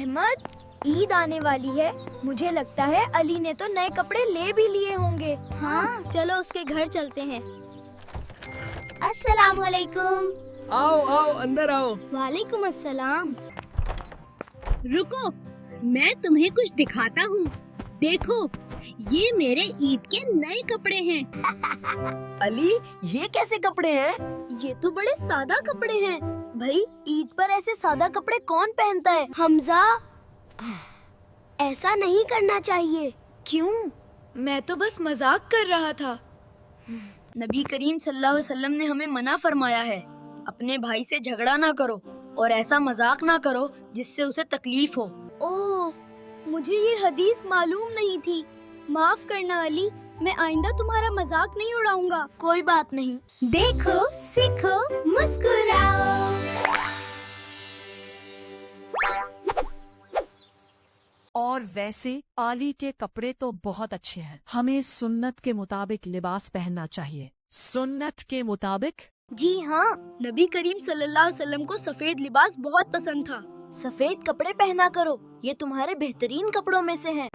अहमद, ईद आने वाली है। मुझे लगता है अली ने तो नए कपड़े ले भी लिए होंगे। हाँ, चलो उसके घर चलते हैं। अस्सलाम वालेकुम। आओ आओ अंदर आओ। वालेकुम अस्सलाम। रुको, मैं तुम्हें कुछ दिखाता हूँ। देखो, ये मेरे ईद के नए कपड़े हैं। अली, ये कैसे कपड़े हैं? ये तो बड़े सादा कपड़े हैं। भाई, ईद पर ऐसे सादा कपड़े कौन पहनता है? हमजा, ऐसा नहीं करना चाहिए। क्यों? मैं तो बस मजाक कर रहा था। नबी करीम सल्लल्लाहु अलैहि वसल्लम ने हमें मना फरमाया है, अपने भाई से झगड़ा ना करो और ऐसा मजाक ना करो जिससे उसे तकलीफ हो। ओह, मुझे ये हदीस मालूम नहीं थी। माफ करना अली, मैं आइंदा तुम्हारा मजाक नहीं उड़ाऊंगा। कोई बात नहीं। देखो, सीखो, मुस्कुराओ। और वैसे आली के कपड़े तो बहुत अच्छे हैं। हमें सुन्नत के मुताबिक लिबास पहनना चाहिए। सुन्नत के मुताबिक? जी हाँ, नबी करीम सल्लल्लाहु अलैहि वसल्लम को सफेद लिबास बहुत पसंद था। सफेद कपड़े पहना करो, ये तुम्हारे बेहतरीन कपड़ों में से हैं।